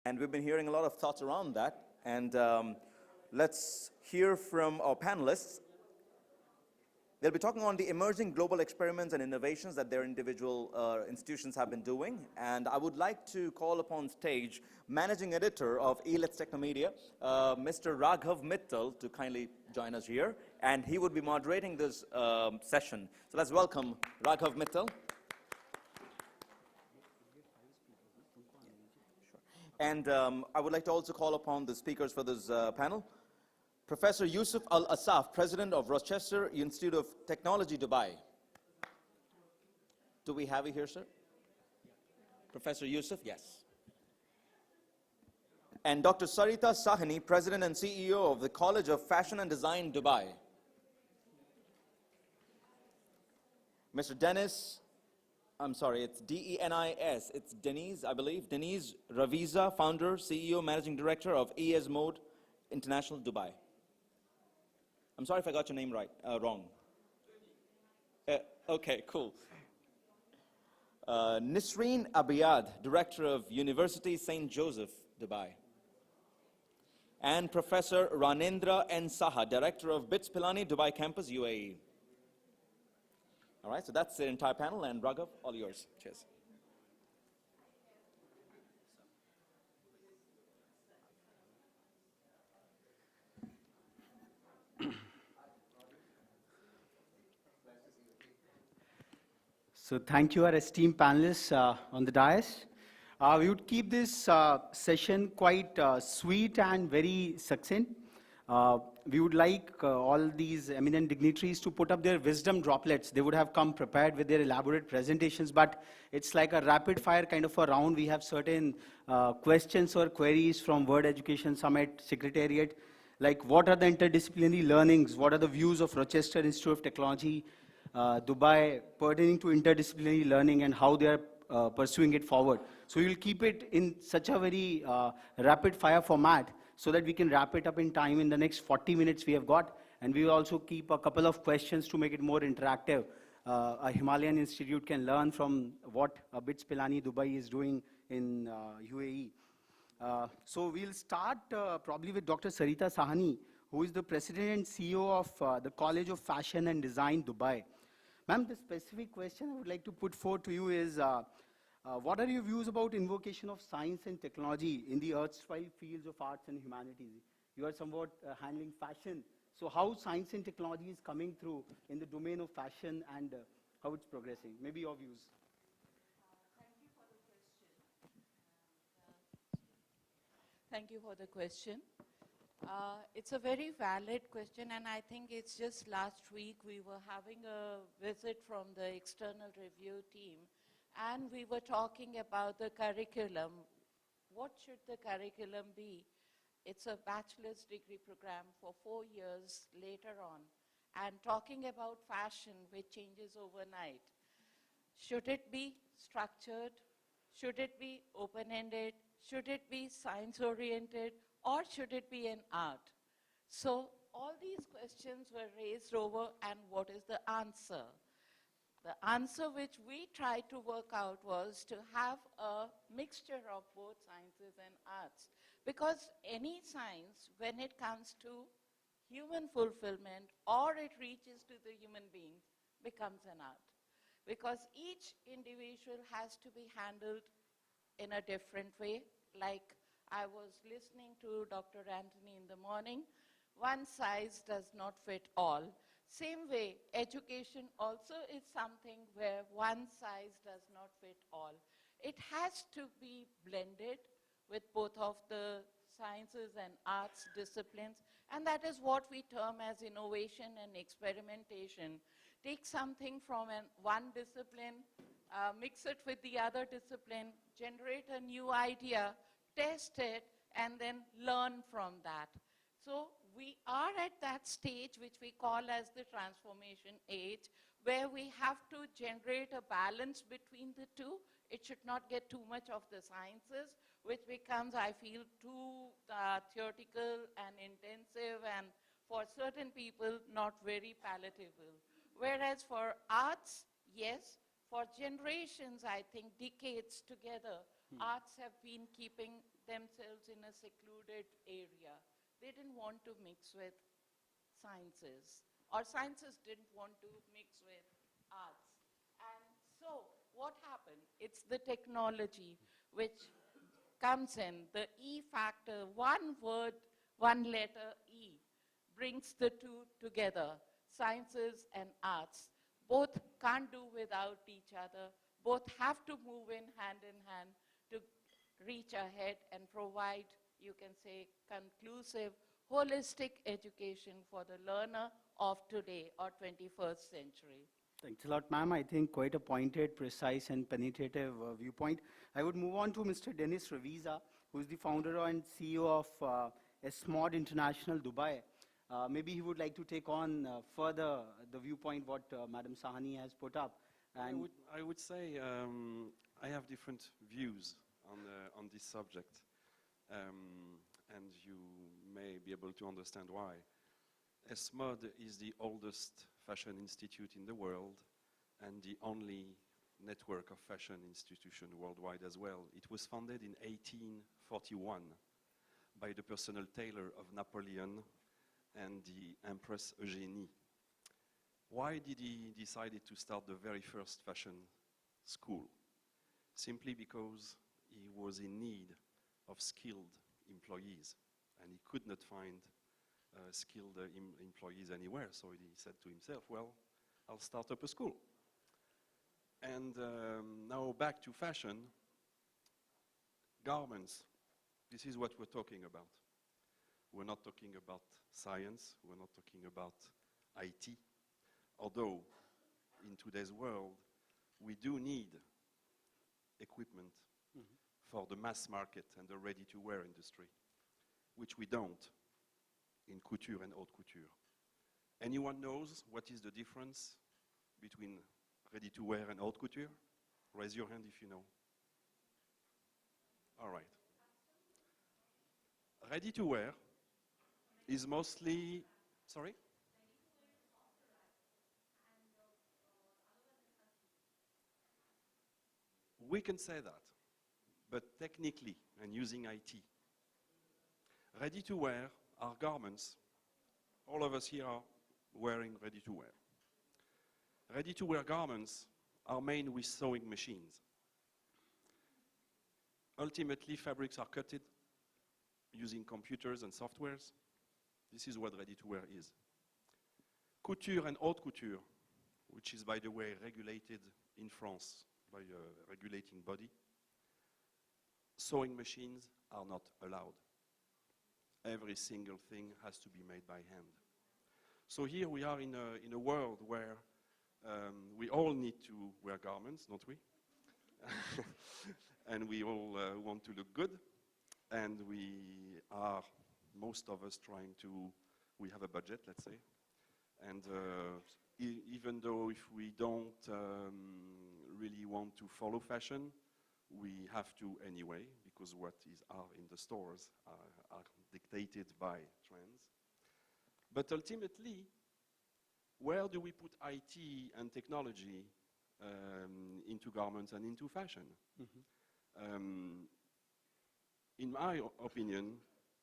And we've been hearing a lot of thoughts around that. And let's hear from our panelists. They'll be talking on the emerging global experiments and innovations that their individual institutions have been doing. And I would like to call upon stage Managing Editor of Let's Technomedia, Mr. Raghav Mittal, to kindly join us here. And he would be moderating this session. So let's welcome Raghav Mittal. And I would like to also call upon the speakers for this panel. Professor Yousef Al-Assaf, President of Rochester Institute of Technology, Dubai. Do we have you here, sir? Professor Yousef, yes. And Dr. Sarita Sahini, President and CEO of the College of Fashion and Design, Dubai. Mr. Denis, I'm sorry, it's D-E-N-I-S, it's Denis, I believe. Denis Ravizza, Founder, CEO, Managing Director of ESMOD International, Dubai. I'm sorry if I got your name wrong. Okay, cool. Nisrine Abiad, Director of University St. Joseph, Dubai. And Professor Ranendra and Saha, Director of BITS Pilani, Dubai Campus, UAE. All right, so that's the entire panel, and Raghav, all yours. Cheers. So thank you, our esteemed panelists on the dais. We would keep this session quite sweet and very succinct. We would like all these eminent dignitaries to put up their wisdom droplets. They would have come prepared with their elaborate presentations, but it's like a rapid fire kind of a round. We have certain questions or queries from World Education Summit Secretariat, like what are the interdisciplinary learnings, what are the views of Rochester Institute of Technology, Dubai, pertaining to interdisciplinary learning and how they are pursuing it forward. So we'll keep it in such a very rapid fire format so that we can wrap it up in time in the next 40 minutes we have got. And we will also keep a couple of questions to make it more interactive. A Himalayan institute can learn from what BITS Pilani Dubai is doing in UAE. So we'll start probably with Dr. Sarita Sahani, who is the President and CEO of the College of Fashion and Design, Dubai. Ma'am, the specific question I would like to put forward to you is, what are your views about invocation of science and technology in the erstwhile fields of arts and humanities? You are somewhat handling fashion. So how science and technology is coming through in the domain of fashion and how it's progressing? Maybe your views. Thank you for the question. It's a very valid question, and I think it's just last week we were having a visit from the external review team, and we were talking about the curriculum. What should the curriculum be? It's a bachelor's degree program for 4 years later on, and talking about fashion, which changes overnight. Should it be structured? Should it be open-ended? Should it be science-oriented? Or should it be an art? So all these questions were raised over, and what is the answer? The answer which we tried to work out was to have a mixture of both sciences and arts. Because any science, when it comes to human fulfillment or it reaches to the human beings, becomes an art. Because each individual has to be handled in a different way. Like I was listening to Dr. Anthony in the morning, one size does not fit all. Same way, education also is something where one size does not fit all. It has to be blended with both of the sciences and arts disciplines, and that is what we term as innovation and experimentation. Take something from one discipline, mix it with the other discipline, generate a new idea, test it, and then learn from that. So we are at that stage which we call as the transformation age, where we have to generate a balance between the two. It should not get too much of the sciences, which becomes, I feel, too theoretical and intensive, and for certain people, not very palatable. Whereas for arts, yes, for generations, I think decades together, Arts have been keeping themselves in a secluded area. They didn't want to mix with sciences, or sciences didn't want to mix with arts. And so what happened? It's the technology which comes in, the E factor, one word, one letter E, brings the two together, sciences and arts. Both can't do without each other. Both have to move in hand to reach ahead and provide, you can say, conclusive, holistic education for the learner of today or 21st century. Thanks a lot, ma'am. I think quite a pointed, precise, and penetrative viewpoint. I would move on to Mr. Denis Ravizza, who is the founder and CEO of ESMOD International Dubai. Maybe he would like to take on further the viewpoint what Madam Sahani has put up. And I would say I have different views on this subject, and you may be able to understand why. ESMOD is the oldest fashion institute in the world and the only network of fashion institution worldwide as well. It was founded in 1841 by the personal tailor of Napoleon and the Empress Eugénie. Why did he decide to start the very first fashion school? Simply because he was in need of skilled employees, and he could not find skilled employees anywhere. So he said to himself, well, I'll start up a school. And now back to fashion, garments. This is what we're talking about. We're not talking about science. We're not talking about IT. Although in today's world, we do need equipment for the mass market and the ready-to-wear industry, which we don't in couture and haute couture. Anyone knows what is the difference between ready-to-wear and haute couture? Raise your hand if you know. All right. Ready-to-wear is mostly, sorry? We can say that, but technically, and using IT, ready-to-wear are garments. All of us here are wearing ready-to-wear. Ready-to-wear garments are made with sewing machines. Ultimately, fabrics are cutted using computers and softwares. This is what ready-to-wear is. Couture and haute couture, which is, by the way, regulated in France by a regulating body, sewing machines are not allowed. Every single thing has to be made by hand. So here we are in a world where we all need to wear garments, don't we? And we all want to look good. And we are, most of us, we have a budget, let's say. And even though if we don't really want to follow fashion, we have to anyway, because what are in the stores are dictated by trends. But ultimately, where do we put IT and technology into garments and into fashion? In my opinion,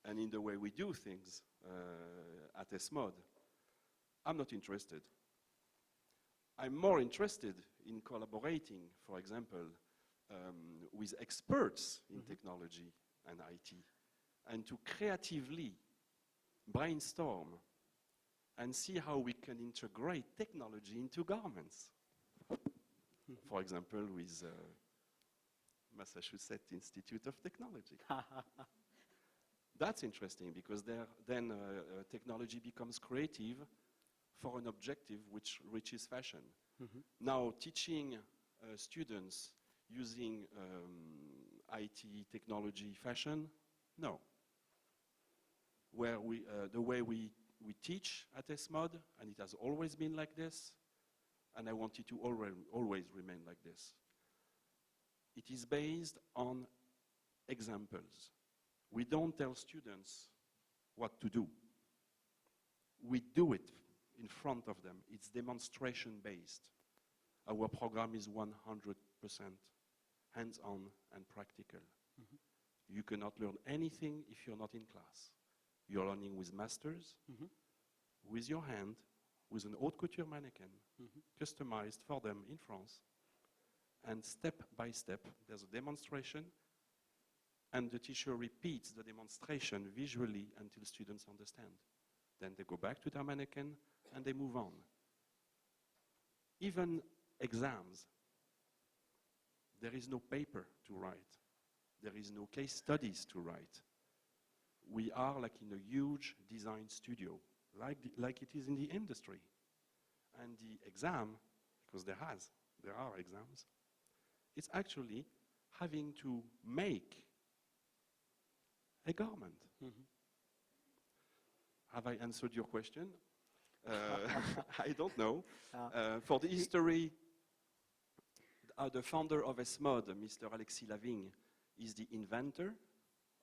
and in the way we do things at ESMOD, I'm not interested. I'm more interested in collaborating, for example, with experts in technology and IT, and to creatively brainstorm and see how we can integrate technology into garments. For example, with Massachusetts Institute of Technology. That's interesting because then technology becomes creative for an objective which reaches fashion. Now, teaching students using IT, technology, fashion, no. The way we teach at ESMOD, and it has always been like this, and I want it to always remain like this. It is based on examples. We don't tell students what to do. We do it in front of them. It's demonstration-based. Our program is 100% hands-on and practical. You cannot learn anything if you're not in class. You're learning with masters, with your hand, with an haute couture mannequin, customized for them in France. And step by step, there's a demonstration, and the teacher repeats the demonstration visually until students understand. Then they go back to their mannequin, and they move on. Even exams, there is no paper to write. There is no case studies to write. We are like in a huge design studio, like it is in the industry. And the exam, because there are exams, it's actually having to make a garment. Have I answered your question? I don't know. For the history, the founder of ESMOD, Mr. Alexis Lavigne, is the inventor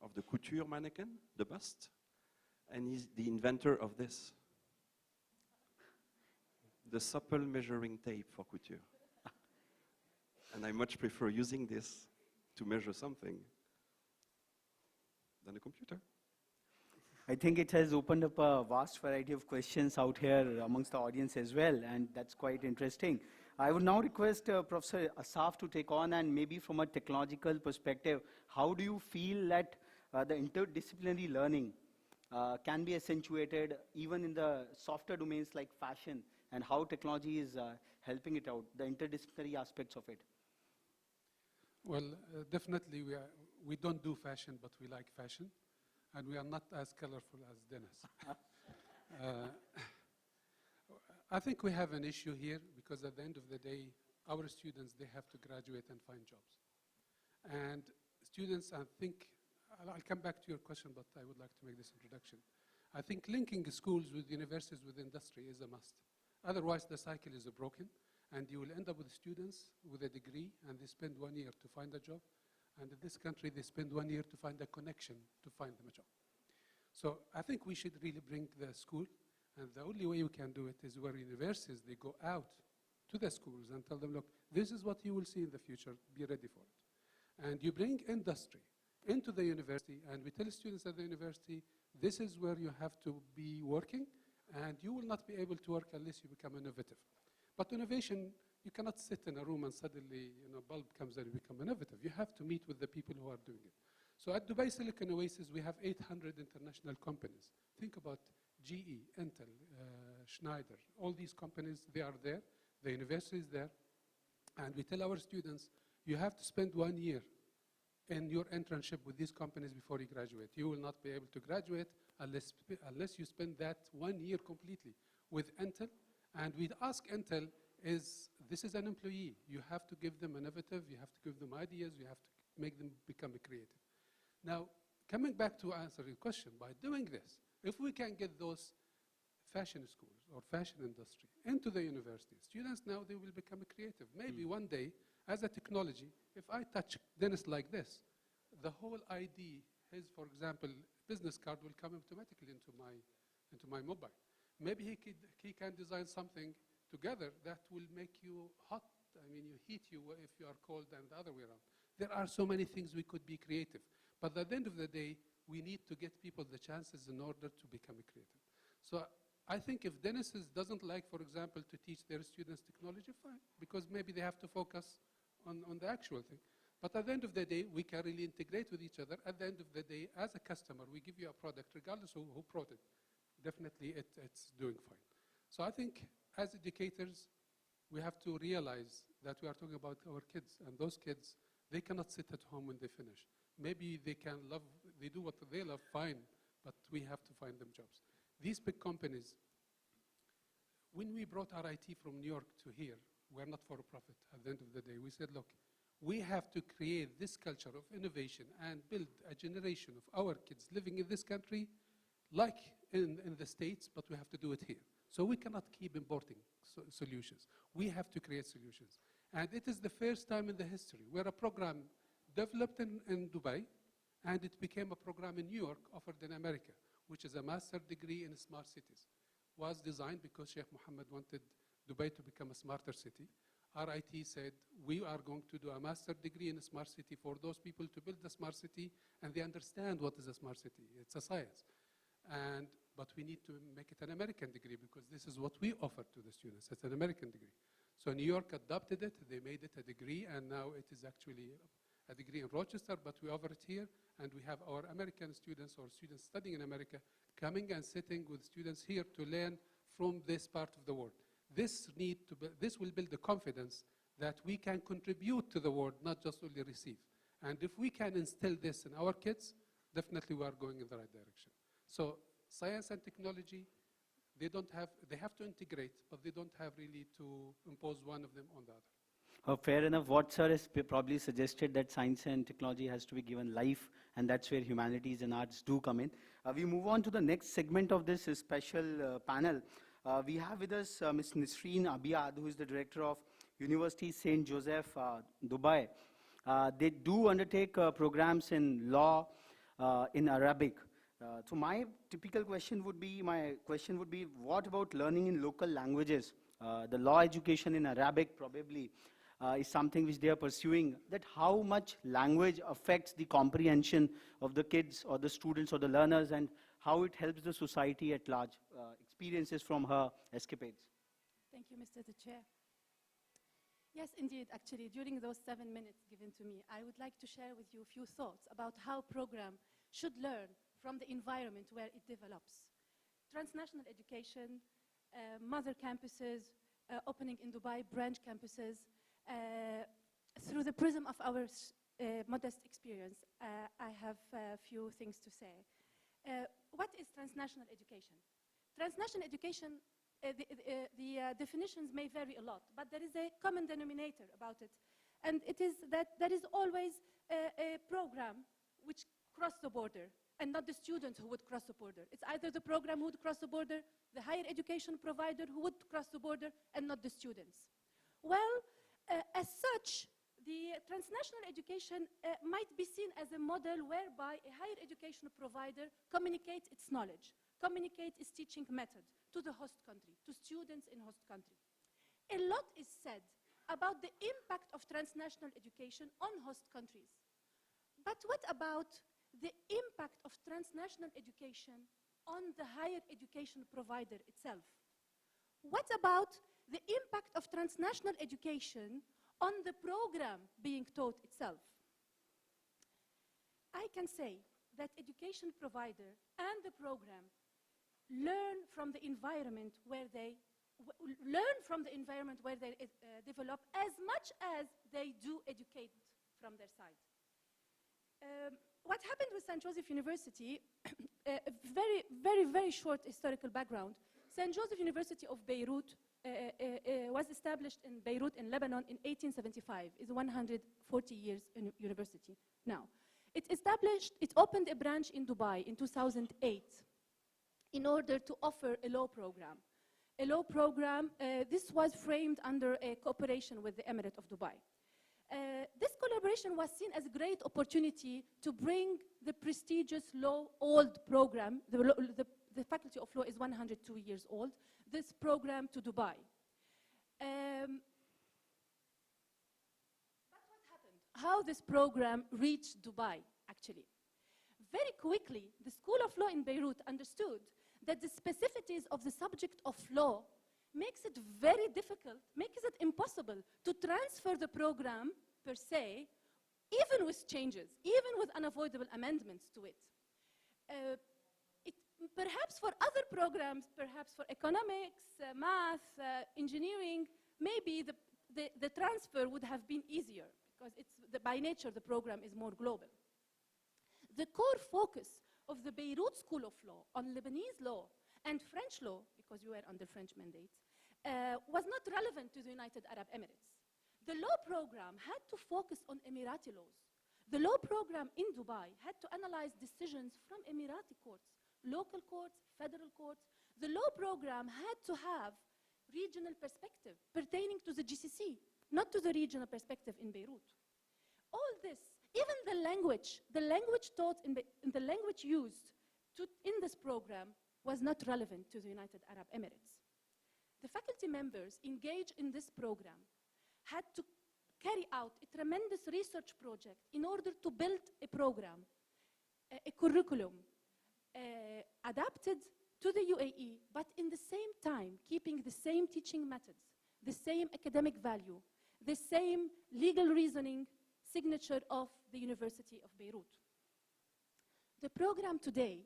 of the couture mannequin, the bust, and he's the inventor of this, the supple measuring tape for couture. And I much prefer using this to measure something than a computer. I think it has opened up a vast variety of questions out here amongst the audience as well, and that's quite interesting. I would now request Professor Assaf to take on, and maybe from a technological perspective, how do you feel that the interdisciplinary learning can be accentuated even in the softer domains like fashion, and how technology is helping it out, the interdisciplinary aspects of it? Well, definitely we don't do fashion, but we like fashion, and we are not as colorful as Denis. I think we have an issue here because at the end of the day, our students, they have to graduate and find jobs. And students, I think, I'll come back to your question, but I would like to make this introduction. I think linking schools with universities with industry is a must. Otherwise, the cycle is broken, and you will end up with students with a degree, and they spend 1 year to find a job. And in this country, they spend 1 year to find a connection to find them a job. So I think we should really bring the school, and the only way we can do it is where universities, they go out to the schools and tell them, look, this is what you will see in the future, be ready for it. And you bring industry into the university, and we tell students at the university, this is where you have to be working, and you will not be able to work unless you become innovative. But innovation, you cannot sit in a room and suddenly, a bulb comes and you become innovative. You have to meet with the people who are doing it. So at Dubai Silicon Oasis, we have 800 international companies. Think about GE, Intel, Schneider, all these companies, they are there. The university is there. And we tell our students, you have to spend 1 year in your internship with these companies before you graduate. You will not be able to graduate unless you spend that 1 year completely with Intel. And we'd ask Intel, this is an employee. You have to give them innovative, you have to give them ideas, you have to make them become creative. Now, coming back to answer your question, by doing this, if we can get those fashion schools or fashion industry into the university, students now, they will become creative. Maybe one day, as a technology, if I touch Denis like this, the whole ID, his, for example, business card will come automatically into my mobile. Maybe he can design something together that will make you hot. I mean, you heat you if you are cold and the other way around. There are so many things we could be creative. But at the end of the day, we need to get people the chances in order to become creative. So I think if Denis doesn't like, for example, to teach their students technology, fine, because maybe they have to focus on the actual thing. But at the end of the day, we can really integrate with each other. At the end of the day, as a customer, we give you a product, regardless of who brought it. Definitely, it's doing fine. So I think as educators, we have to realize that we are talking about our kids, and those kids, they cannot sit at home when they finish. Maybe they do what they love, fine, but we have to find them jobs. These big companies, when we brought our IT from New York to here, we're not for profit at the end of the day. We said, look, we have to create this culture of innovation and build a generation of our kids living in this country like in the States, but we have to do it here. So we cannot keep importing solutions. We have to create solutions. And it is the first time in the history where a program developed in Dubai, and it became a program in New York offered in America, which is a master's degree in smart cities. Was designed because Sheikh Mohammed wanted Dubai to become a smarter city. RIT said, we are going to do a master degree in smart city for those people to build the smart city, and they understand what is a smart city. It's a science. But we need to make it an American degree because this is what we offer to the students. It's an American degree. So New York adopted it. They made it a degree, and now it is actually a degree in Rochester, but we offer it here, and we have our American students or students studying in America coming and sitting with students here to learn from this part of the world. This will build the confidence that we can contribute to the world, not just only receive. And if we can instill this in our kids, definitely we are going in the right direction. So science and technology, they have to integrate, but they don't have really to impose one of them on the other. Fair enough. What sir has probably suggested that science and technology has to be given life, and that's where humanities and arts do come in. We move on to the next segment of this special panel. We have with us Ms. Nisrine Abiad, who is the director of University St. Joseph, Dubai. They do undertake programs in law, in Arabic. So my question would be, what about learning in local languages? The law education in Arabic probably is something which they are pursuing. That how much language affects the comprehension of the kids or the students or the learners, and how it helps the society at large. Experiences from her escapades. Thank you, Mr. the Chair. Yes, indeed, actually, during those 7 minutes given to me, I would like to share with you a few thoughts about how program should learn from the environment where it develops. Transnational education, mother campuses, opening in Dubai, branch campuses, through the prism of our modest experience, I have a few things to say. What is transnational education? Transnational education, the definitions may vary a lot, but there is a common denominator about it. And it is that there is always a program which crosses the border, and not the student who would cross the border. It's either the program who would cross the border, the higher education provider who would cross the border, and not the students. Well, as such, the transnational education might be seen as a model whereby a higher education provider communicates its knowledge, communicates its teaching method to the host country, to students in host country. A lot is said about the impact of transnational education on host countries. But what about the impact of transnational education on the higher education provider itself? What about the impact of transnational education on the program being taught itself? I can say that education provider and the program learn from the environment where they develop as much as they do educate from their side. What happened with St. Joseph University, a very short historical background. St. Joseph University of Beirut was established in Beirut in Lebanon in 1875. It's 140 years in university now. It opened a branch in Dubai in 2008 in order to offer a law program. A law program, this was framed under a cooperation with the Emirate of Dubai. This collaboration was seen as a great opportunity to bring the prestigious law old program, the Faculty of Law is 102 years old, this program to Dubai. But what happened? How this program reached Dubai, actually? Very quickly, the School of Law in Beirut understood that the specificities of the subject of law makes it very difficult, makes it impossible to transfer the program per se, even with changes, even with unavoidable amendments to it. Perhaps for other programs, perhaps for economics, math, engineering, maybe the transfer would have been easier because by nature the program is more global. The core focus of the Beirut School of Law on Lebanese law and French law, because we were under French mandate, was not relevant to the United Arab Emirates. The law program had to focus on Emirati laws. The law program in Dubai had to analyze decisions from Emirati courts, local courts, federal courts. The law program had to have regional perspective pertaining to the GCC, not to the regional perspective in Beirut. All this, even the language taught the language used in this program was not relevant to the United Arab Emirates. The faculty members engaged in this program had to carry out a tremendous research project in order to build a program, a curriculum adapted to the UAE, but in the same time keeping the same teaching methods, the same academic value, the same legal reasoning signature of the University of Beirut. The program today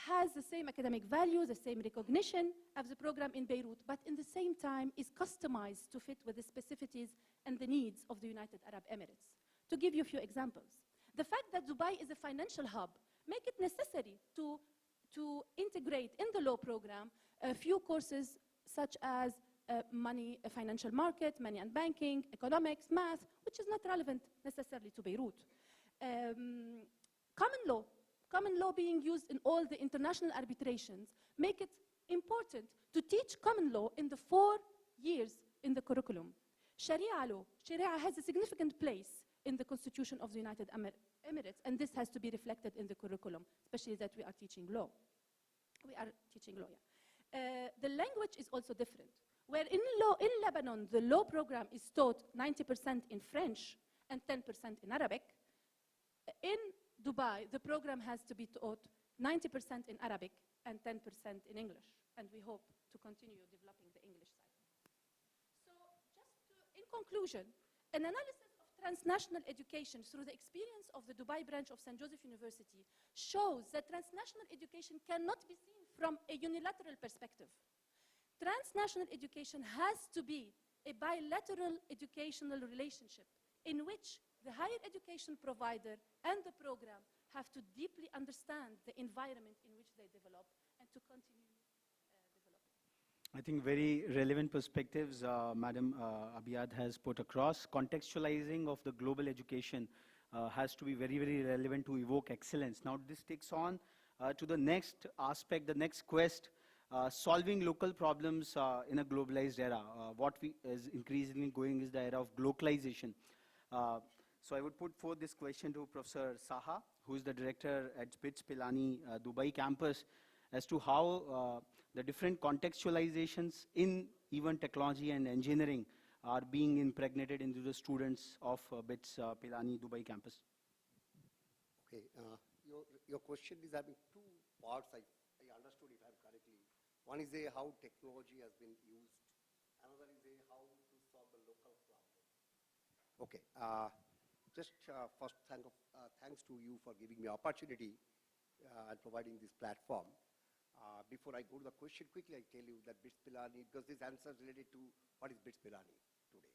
has the same academic value, the same recognition as the program in Beirut, but in the same time is customized to fit with the specificities and the needs of the United Arab Emirates. To give you a few examples, the fact that Dubai is a financial hub make it necessary to integrate in the law program a few courses such as money, financial market, money and banking, economics, math, which is not relevant necessarily to Beirut. Common law being used in all the international arbitrations make it important to teach common law in the 4 years in the curriculum. Sharia law, Sharia has a significant place in the Constitution of the United Emirates, and this has to be reflected in the curriculum, especially that we are teaching law. The language is also different. Where in Lebanon, the law program is taught 90% in French and 10% in Arabic, in Dubai, the program has to be taught 90% in Arabic and 10% in English, and we hope to continue developing the English side. So in conclusion, an analysis of transnational education through the experience of the Dubai branch of St. Joseph University shows that transnational education cannot be seen from a unilateral perspective. Transnational education has to be a bilateral educational relationship in which the higher education provider and the program have to deeply understand the environment in which they develop and to continue developing. I think very relevant perspectives Madam Abiad has put across. Contextualizing of the global education has to be very, very relevant to evoke excellence. Now this takes on to the next aspect, the next quest, solving local problems in a globalized era. What is increasingly going is the era of globalization. So I would put forth this question to Professor Saha, who is the director at BITS Pilani Dubai campus, as to how the different contextualizations in even technology and engineering are being impregnated into the students of BITS Pilani Dubai campus. Okay, your question is having two parts, I understood if I'm correctly. One is how technology has been used, another is how to solve the local problem. Okay, just first thanks to you for giving me opportunity and providing this platform. Before I go to the question, quickly I tell you that BITS Pilani, because this answer is related to what is BITS Pilani today.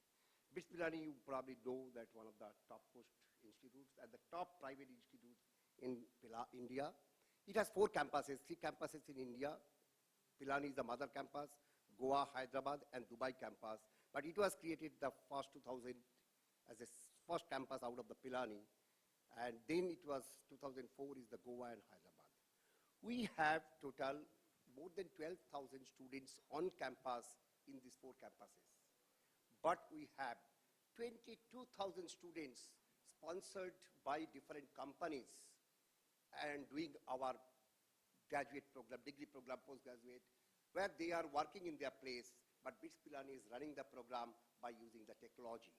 BITS Pilani, you probably know that one of the topmost institutes and the top private institutes in India. It has 4 campuses, 3 campuses in India. Pilani is the mother campus, Goa, Hyderabad, and Dubai campus. But it was created the first 2000 as a first campus out of the Pilani. And then it was 2004 is the Goa and Hyderabad. We have total more than 12,000 students on campus in these 4 campuses. But we have 22,000 students sponsored by different companies and doing our graduate program, degree program, postgraduate, where they are working in their place, but BITS Pilani is running the program by using the technology.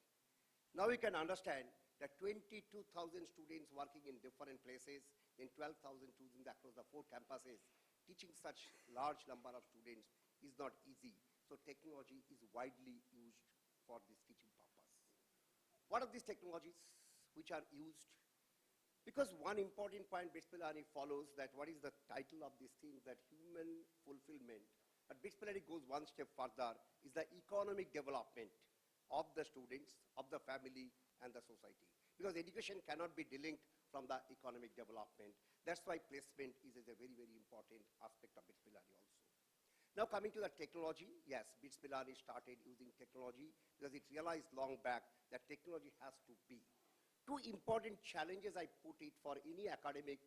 Now we can understand that 22,000 students working in different places, then 12,000 students across the 4 campuses, teaching such large number of students is not easy. So technology is widely used for this teaching purpose. What are these technologies which are used? Because one important point BITS Pilani follows that what is the title of this thing, that human fulfillment. But BITS Pilani goes one step further, is the economic development of the students, of the family, and the society. Because education cannot be delinked from the economic development. That's why placement is a very, very important aspect of BITS Pilani also. Now coming to the technology, yes, BITS Pilani started using technology because it realized long back that technology has to be. 2 important challenges I put it for any academic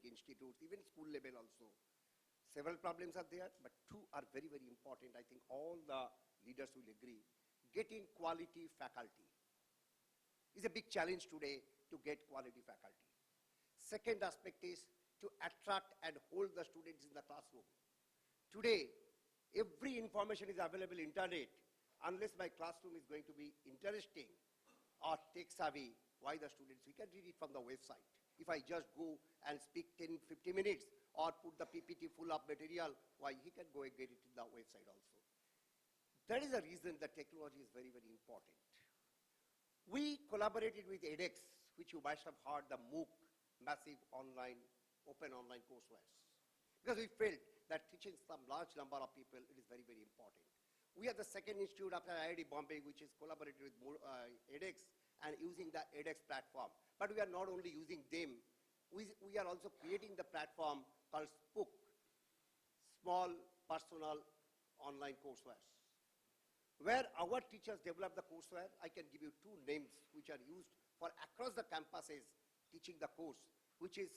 institutes, even school level also. Several problems are there, but 2 are very, very important. I think all the leaders will agree. Getting quality faculty is a big challenge today to get quality faculty. Second aspect is to attract and hold the students in the classroom. Today, every information is available on the internet, unless my classroom is going to be interesting or tech-savvy, why the students, we can read it from the website. If I just go and speak 10, 50 minutes or put the PPT full of material, why he can go and get it in the website also. That is the reason that technology is very, very important. We collaborated with edX, which you might have heard, the MOOC, massive online, open online courseware. Because we felt that teaching some large number of people, it is very, very important. We are the second institute after IIT Bombay, which is collaborated with edX and using the edX platform. But we are not only using them, we are also creating the platform called Spook, Small Personal Online Courseware, where our teachers develop the courseware. I can give you two names which are used for across the campuses teaching the course, which is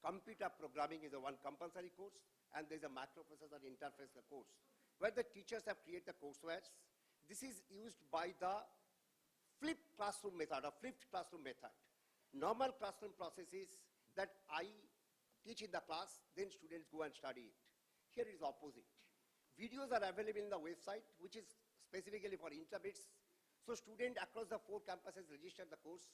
computer programming is a one compulsory course, and there's a microprocessor interface the course, where the teachers have created the courseware. This is used by the flipped classroom method or flipped classroom method. Normal classroom process is that I teach in the class, then students go and study it. Here it is opposite. Videos are available in the website, which is specifically for intermediates. So students across the 4 campuses register the course,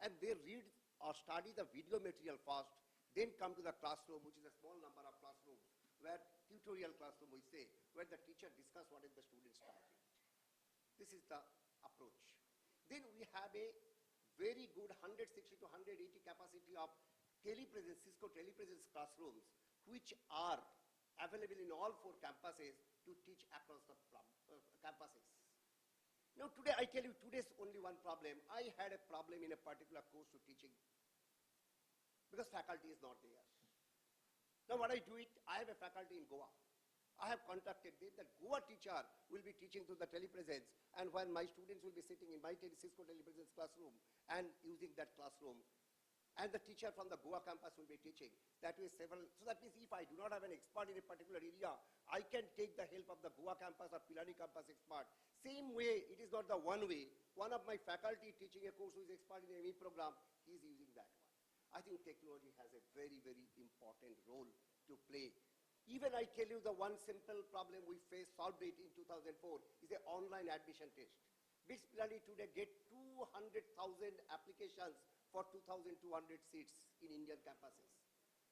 and they read or study the video material first, then come to the classroom, which is a small number of classrooms, where tutorial classroom we say, where the teacher discuss what is the student studying. This is the approach. Then we have a very good 160 to 180 capacity of telepresence, Cisco telepresence classrooms, which are available in all 4 campuses to teach across the campuses. Now today, I tell you, today's only one problem. I had a problem in a particular course to teaching because faculty is not there. Now what I do it, I have a faculty in Goa. I have contacted them that Goa teacher will be teaching through the telepresence, and when my students will be sitting in my Cisco telepresence classroom and using that classroom, and the teacher from the Goa campus will be teaching. That way several, so that means if I do not have an expert in a particular area, I can take the help of the Goa campus or Pilani campus expert. Same way, it is not the one way. One of my faculty teaching a course who is expert in any program, he is using that one. I think technology has a very, very important role to play. Even I tell you the one simple problem we faced, solved it in 2004, is the online admission test. BITS Pilani today get 200,000 applications for 2,200 seats in Indian campuses.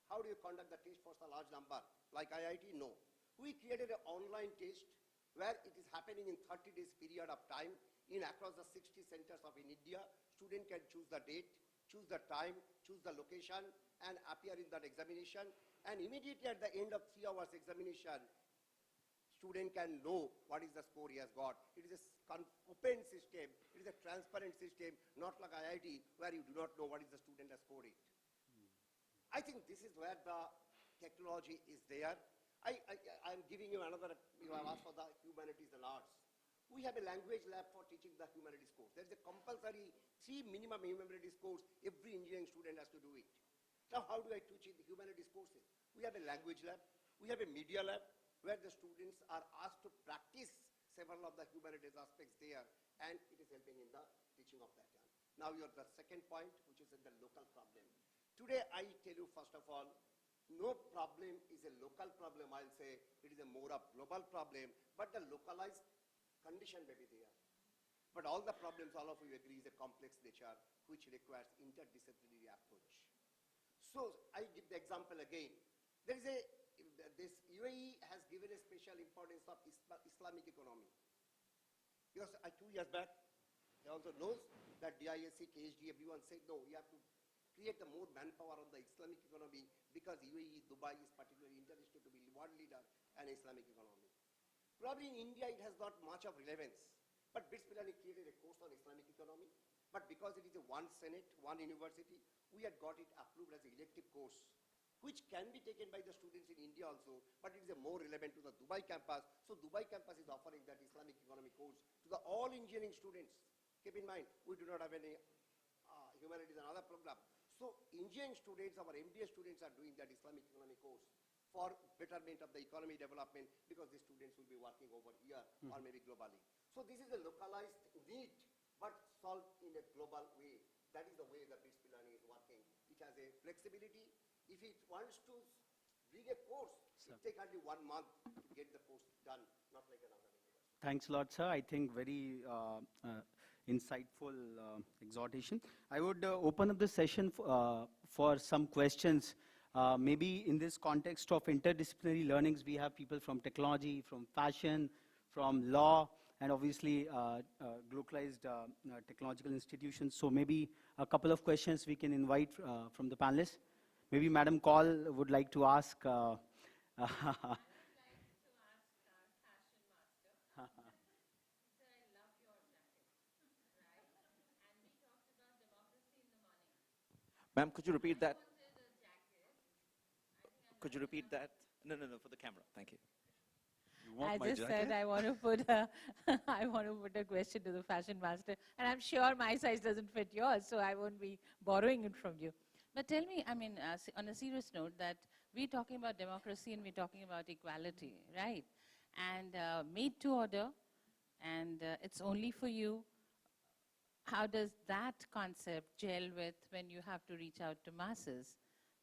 How do you conduct the test for a large number? Like IIT? No. We created an online test where it is happening in 30 days period of time in across the 60 centers of in India. Student can choose the date, choose the time, choose the location, and appear in that examination. And immediately at the end of 3 hours examination, student can know what is the score he has got. It is a open system, it is a transparent system, not like IIT where you do not know what is the student has scored it. I think this is where the technology is there. I'm giving you another, you have asked for the humanities and arts. We have a language lab for teaching the humanities course. There is a compulsory 3 minimum humanities course, every engineering student has to do it. Now how do I teach the humanities courses? We have a language lab, we have a media lab, where the students are asked to practice several of the humanities aspects there, and it is helping in the teaching of that one. Now the second point, which is in the local problem. Today I tell you first of all, no problem is a local problem, I'll say it is a more of global problem, but the localized condition may be there. But all the problems, all of you agree, is a complex nature which requires interdisciplinary approach. So I give the example again. There is this UAE has given a special importance of Islamic economy. Because 2 years back, they also knows that DISC, KHD, everyone said, no, we have to create the more manpower on the Islamic economy because UAE, Dubai is particularly interested to be world leader and Islamic economy. Probably in India, it has not much of relevance. But BITS Pilani created a course on Islamic economy. But because it is a one Senate, one university, we had got it approved as an elective course, which can be taken by the students in India also, but it is a more relevant to the Dubai campus. So Dubai campus is offering that Islamic economy course to the all engineering students. Keep in mind, we do not have any humanities and other program. So engineering students, our MBA students are doing that Islamic economy course for betterment of the economy development because the students will be working over here or maybe globally. So this is a localized need, but solved in a global way. That is the way the BITS Pilani is working. It has a flexibility. If it wants to bring a course, it takes only 1 month to get the course done, not like another university. Thanks a lot, sir. I think very insightful exhortation. I would open up the session for some questions. Maybe in this context of interdisciplinary learnings, we have people from technology, from fashion, from law, and obviously localized technological institutions. So maybe a couple of questions we can invite from the panelists. Maybe Madam Kaul would like to ask. Ma'am, could you repeat that? Could you repeat that? No, for the camera. Thank you. You want I my just jacket? said I want to put a, I want to put a question to the fashion master, and I'm sure my size doesn't fit yours, so I won't be borrowing it from you. But tell me, I mean, on a serious note, that we're talking about democracy and we're talking about equality, right? And made to order, and it's only for you. How does that concept gel with when you have to reach out to masses?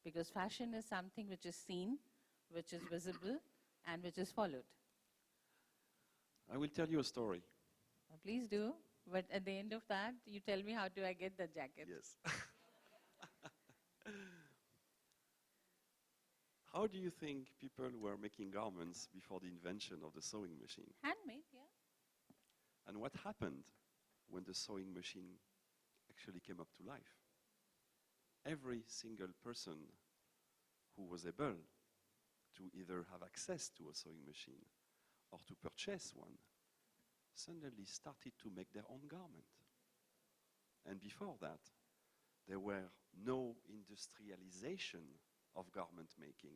Because fashion is something which is seen, which is visible, and which is followed. I will tell you a story. Please do. But at the end of that, you tell me how do I get the jacket. Yes. How do you think people were making garments before the invention of the sewing machine? Handmade, yeah. And what happened when the sewing machine actually came up to life? Every single person who was able to either have access to a sewing machine or to purchase one suddenly started to make their own garment. And before that, there were no industrialization of garment making.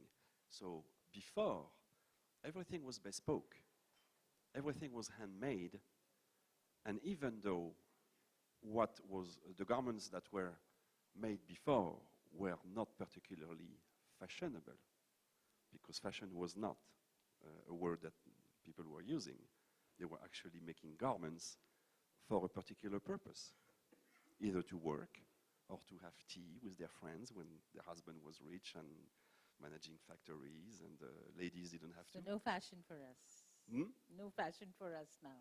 So before, everything was bespoke. Everything was handmade. And even though what was the garments that were made before were not particularly fashionable, because fashion was not a word that people were using. They were actually making garments for a particular purpose, either to work or to have tea with their friends when their husband was rich and managing factories and ladies didn't have So to. no fashion for us. Hmm? No fashion for us now.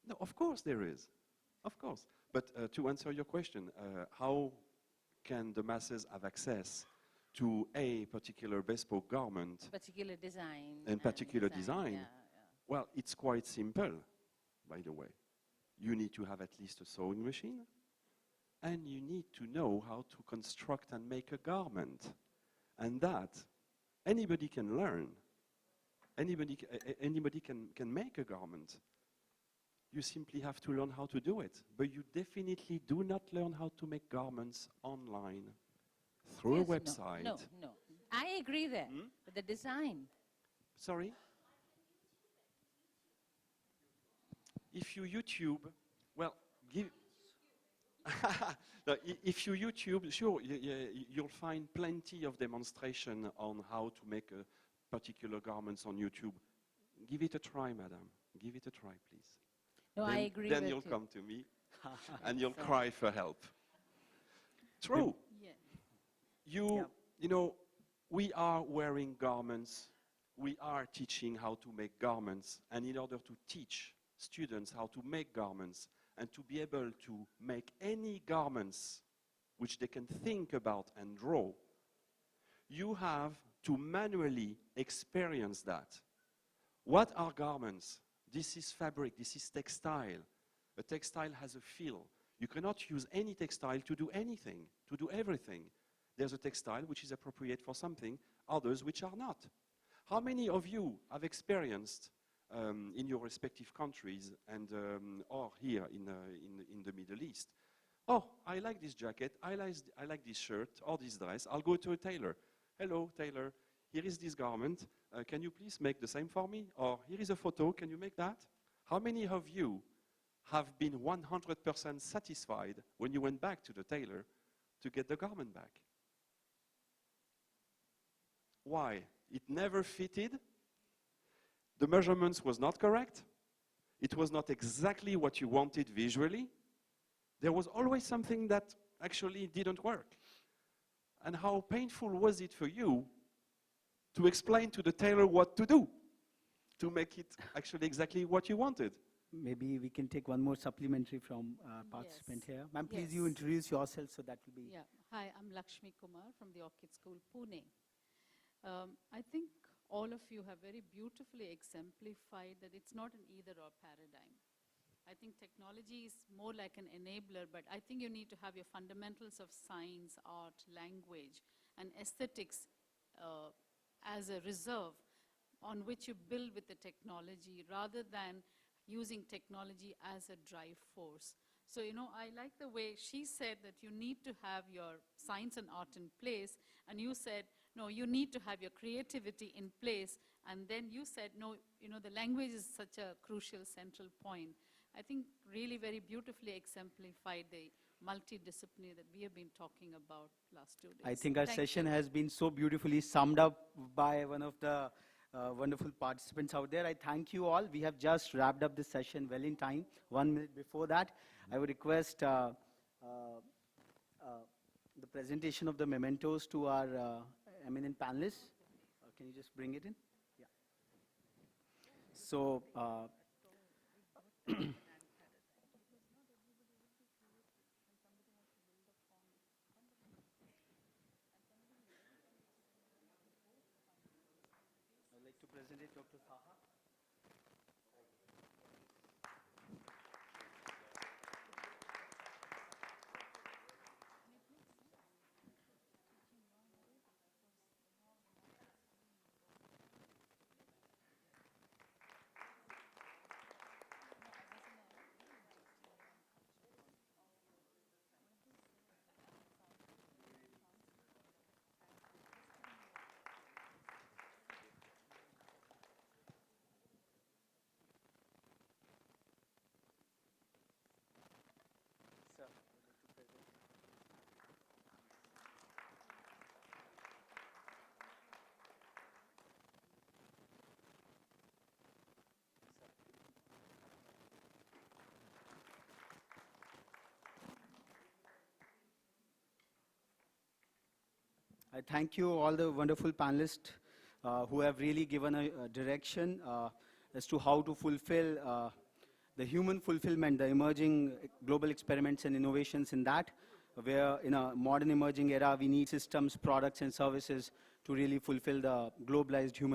No, of course there is. Of course. But to answer your question, how can the masses have access to a particular bespoke garment Particular design. and particular design? Yeah, Well, it's quite simple, by the way. You need to have at least a sewing machine, and you need to know how to construct and make a garment. And that anybody can learn. Anybody can make a garment. You simply have to learn how to do it. But you definitely do not learn how to make garments online through Yes, a website. No. I agree there. Hmm? But the design. Sorry? If you YouTube, well, give. No, if you YouTube, sure, you'll find plenty of demonstration on how to make particular garments on YouTube. Give it a try, madam. Give it a try, please. No, then, I agree Then with you'll you. come to me and you'll So- cry for help. True. Yeah. You know, we are wearing garments. We are teaching how to make garments. And in order to teach students how to make garments and to be able to make any garments which they can think about and draw, you have to manually experience that. What are garments? This is fabric, this is textile. A textile has a feel. You cannot use any textile to do anything, to do everything. There's a textile which is appropriate for something, others which are not. How many of you have experienced in your respective countries and or here in the Middle East? Oh, I like this jacket, I like this shirt or this dress, I'll go to a tailor. Hello, tailor, here is this garment, can you please make the same for me? Or here is a photo, can you make that? How many of you have been 100% satisfied when you went back to the tailor to get the garment back? Why? It never fitted. The measurements was not correct. It was not exactly what you wanted visually. There was always something that actually didn't work. And how painful was it for you to explain to the tailor what to do to make it actually exactly what you wanted? maybe we can take one more supplementary from participant Yes. here. Ma'am, please you Yes. introduce yourself, so that will be. Yeah. Hi, I'm Lakshmi Kumar from the Orchid School, Pune. I think all of you have very beautifully exemplified that it's not an either-or paradigm. I think technology is more like an enabler, but I think you need to have your fundamentals of science, art, language, and aesthetics as a reserve on which you build with the technology rather than using technology as a drive force. So, you know, I like the way she said that you need to have your science and art in place, and you said, no, you need to have your creativity in place, and then you said, no, you know, the language is such a crucial central point. I think really very beautifully exemplified the multidisciplinary that we have been talking about last 2 days. I think our Thank session you. has been so beautifully summed up by one of the wonderful participants out there. I thank you all. We have just wrapped up this session well in time. 1 minute before that, I would request the presentation of the mementos to our eminent panelists. Can you just bring it in? Yeah. So, I'd like to present it, Dr. Saha. Sir, would like to present. I thank you all the wonderful panelists who have really given a direction as to how to fulfill the human fulfillment, the emerging global experiments and innovations in that, where in a modern emerging era we need systems, products and services to really fulfill the globalized human